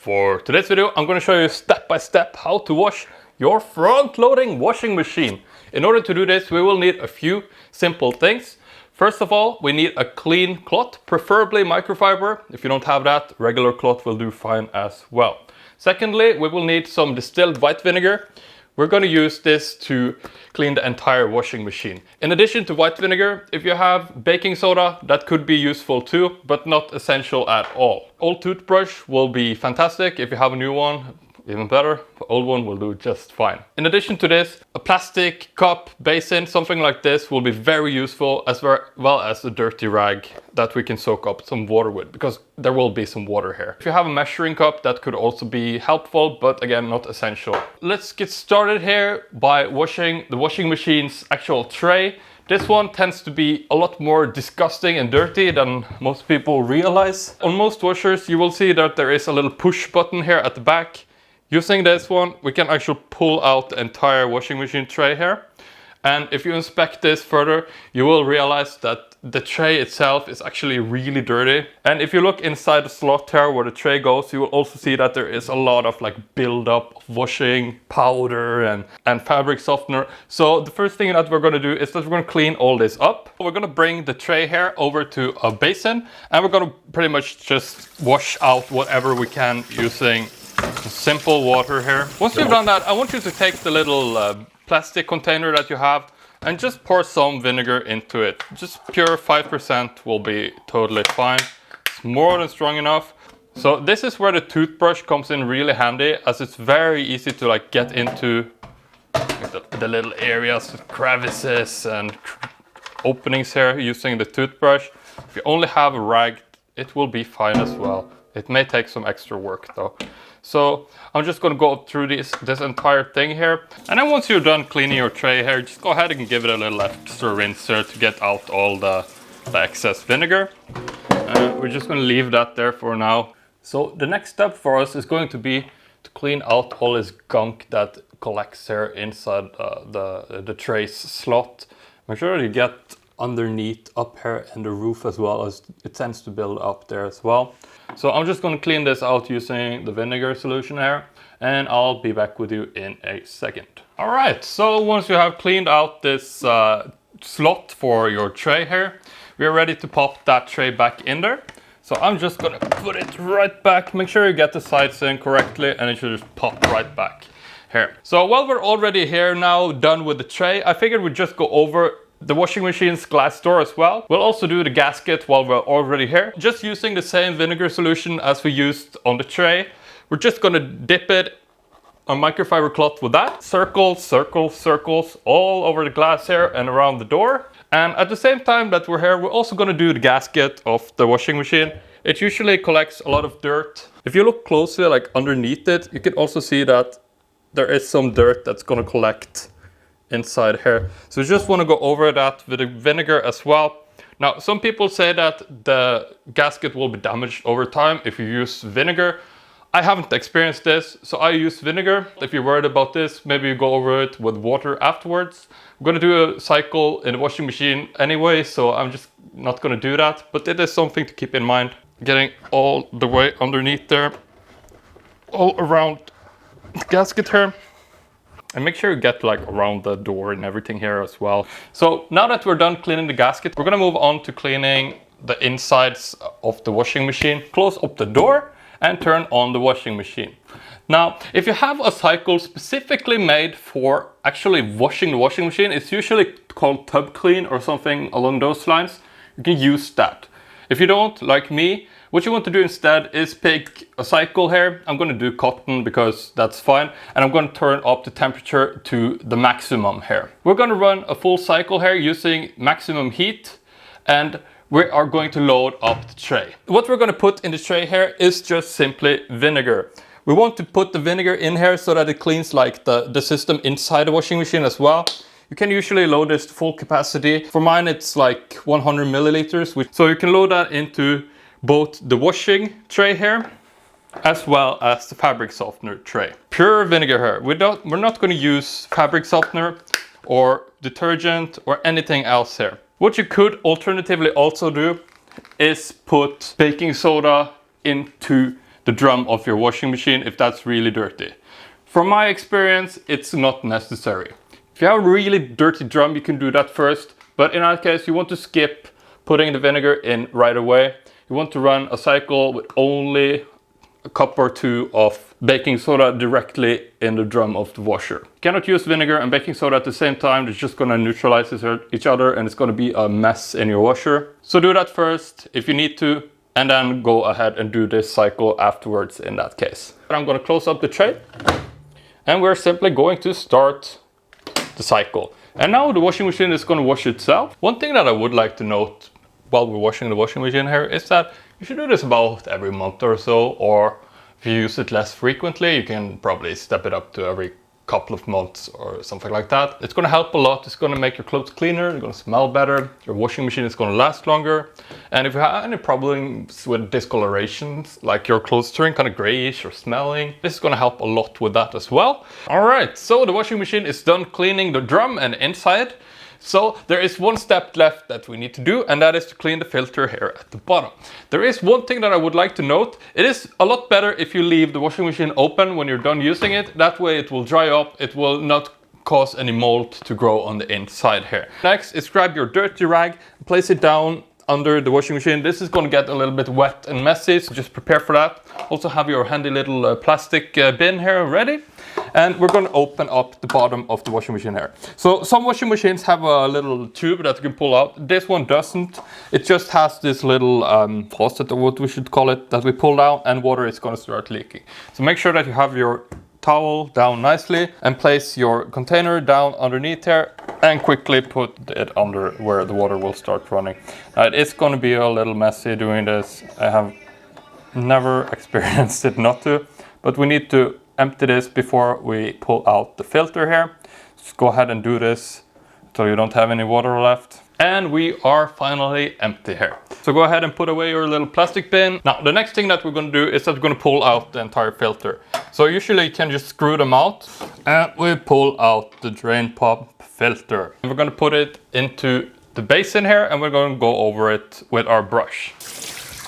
For today's video, I'm going to show you step by step how to wash your front-loading washing machine. In order to do this, we will need a few simple things. First of all, we need a clean cloth, preferably microfiber. If you don't have that, regular cloth will do fine as well. Secondly, we will need some distilled white vinegar. We're going to use this to clean the entire washing machine. In addition to white vinegar, if you have baking soda, that could be useful too, but not essential at all. Old toothbrush will be fantastic. If you have a new one, even better. The old one will do just fine. In addition to this, a plastic cup, basin, something like this will be very useful, as well as a dirty rag that we can soak up some water with, because there will be some water here. If you have a measuring cup, that could also be helpful, but again, not essential. Let's get started here by washing the washing machine's actual tray. This one tends to be a lot more disgusting and dirty than most people realize. On most washers, you will see that there is a little push button here at the back. Using this one, we can actually pull out the entire washing machine tray here. And if you inspect this further, you will realize that the tray itself is actually really dirty. And if you look inside the slot here where the tray goes, you will also see that there is a lot of buildup of washing powder and fabric softener. So the first thing that we're going to do is that we're going to clean all this up. We're going to bring the tray here over to a basin, and we're going to pretty much just wash out whatever we can using simple water here. Once you've done that, I want you to take the little plastic container that you have and just pour some vinegar into it. Just pure 5% will be totally fine. It's more than strong enough. So this is where the toothbrush comes in really handy, as it's very easy to get into the little areas, crevices and openings here using the toothbrush. If you only have a rag, it will be fine as well. It may take some extra work though. So I'm just going to go through this entire thing here. And then once you're done cleaning your tray here, just go ahead and give it a little extra rinse here to get out all the excess vinegar. We're just going to leave that there for now. So the next step for us is going to be to clean out all this gunk that collects here inside the tray's slot. Make sure you get underneath up here in the roof as well, as it tends to build up there as well. So I'm just going to clean this out using the vinegar solution here, and I'll be back with you in a second. All right, so once you have cleaned out this slot for your tray here, we're ready to pop that tray back in there. So I'm just going to put it right back. Make sure you get the sides in correctly, and it should just pop right back here. So while we're already here now, done with the tray, I figured we'd just go over the washing machine's glass door as well. We'll also do the gasket while we're already here. Just using the same vinegar solution as we used on the tray. We're just gonna dip it on microfiber cloth with that. Circles, circles, circles all over the glass here and around the door. And at the same time that we're here, we're also gonna do the gasket of the washing machine. It usually collects a lot of dirt. If you look closely, underneath it, you can also see that there is some dirt that's gonna collect inside here. So you just want to go over that with the vinegar as well. Now, some people say that the gasket will be damaged over time if you use vinegar. I haven't experienced this, so I use vinegar. If you're worried about this, maybe you go over it with water afterwards. I'm going to do a cycle in the washing machine anyway, so I'm just not going to do that. But it is something to keep in mind. Getting all the way underneath there, all around the gasket here. And make sure you get around the door and everything here as well. So now that we're done cleaning the gasket, we're gonna move on to cleaning the insides of the washing machine. Close up the door and turn on the washing machine. Now, if you have a cycle specifically made for actually washing the washing machine, it's usually called tub clean or something along those lines. You can use that. If you don't, like me, what you want to do instead is pick a cycle here. I'm going to do cotton because that's fine. And I'm going to turn up the temperature to the maximum here. We're going to run a full cycle here using maximum heat. And we are going to load up the tray. What we're going to put in the tray here is just simply vinegar. We want to put the vinegar in here so that it cleans the system inside the washing machine as well. You can usually load this to full capacity. For mine, it's 100 milliliters. So you can load that into both the washing tray here as well as the fabric softener tray. Pure vinegar here. We're not going to use fabric softener or detergent or anything else here. What you could alternatively also do is put baking soda into the drum of your washing machine if that's really dirty. From my experience, it's not necessary. If you have a really dirty drum, you can do that first, but in that case, you want to skip putting the vinegar in right away. You want to run a cycle with only a cup or two of baking soda directly in the drum of the washer. You cannot use vinegar and baking soda at the same time. It's just gonna neutralize each other and it's gonna be a mess in your washer. So do that first if you need to, and then go ahead and do this cycle afterwards in that case. I'm gonna close up the tray and we're simply going to start the cycle. And now the washing machine is gonna wash itself. One thing that I would like to note while we're washing the washing machine here is that you should do this about every month or so, or if you use it less frequently, you can probably step it up to every couple of months or something like that. It's gonna help a lot. It's gonna make your clothes cleaner, it's gonna smell better, your washing machine is gonna last longer. And if you have any problems with discolorations, like your clothes turning kind of grayish or smelling, this is gonna help a lot with that as well. All right, so the washing machine is done cleaning the drum and inside. So there is one step left that we need to do, and that is to clean the filter here at the bottom. There is one thing that I would like to note. It is a lot better if you leave the washing machine open when you're done using it. That way it will dry up, it will not cause any mold to grow on the inside here. Next is grab your dirty rag, place it down under the washing machine. This is going to get a little bit wet and messy, so just prepare for that. Also have your handy little plastic bin here ready. And we're going to open up the bottom of the washing machine here. So some washing machines have a little tube that you can pull out. This one doesn't. It just has this little faucet, or what we should call it, that we pull down and water is going to start leaking. So make sure that you have your towel down nicely and place your container down underneath here and quickly put it under where the water will start running. It's going to be a little messy doing this. I have never experienced it not to, but we need to empty this before we pull out the filter here. Just go ahead and do this until you don't have any water left. And we are finally empty here. So go ahead and put away your little plastic bin. Now the next thing that we're going to do is that we're going to pull out the entire filter. So usually you can just screw them out, and we pull out the drain pump filter. And we're going to put it into the basin here, and we're going to go over it with our brush.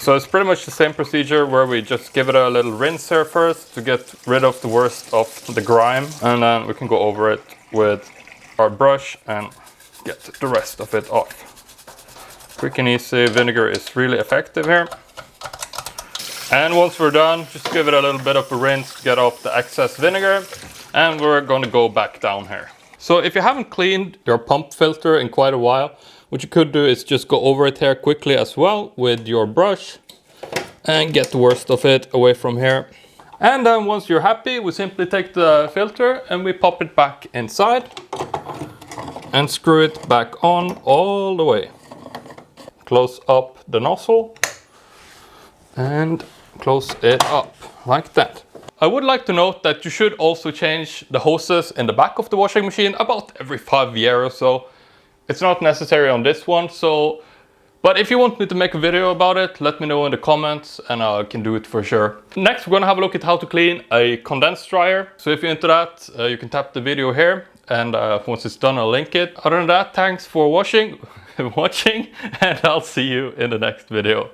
So it's pretty much the same procedure where we just give it a little rinse here first to get rid of the worst of the grime, and then we can go over it with our brush and get the rest of it off. Quick and easy. Vinegar is really effective here. And once we're done, just give it a little bit of a rinse to get off the excess vinegar, and we're going to go back down here. So if you haven't cleaned your pump filter in quite a while, what you could do is just go over it here quickly as well with your brush and get the worst of it away from here. And then once you're happy, we simply take the filter and we pop it back inside and screw it back on all the way. Close up the nozzle and close it up like that. I would like to note that you should also change the hoses in the back of the washing machine about every 5 years or so. It's not necessary on this one, but if you want me to make a video about it, let me know in the comments and I can do it for sure. Next, we're gonna have a look at how to clean a condensed dryer. So if you're into that, you can tap the video here, and once it's done, I'll link it. Other than that, thanks for watching, and I'll see you in the next video.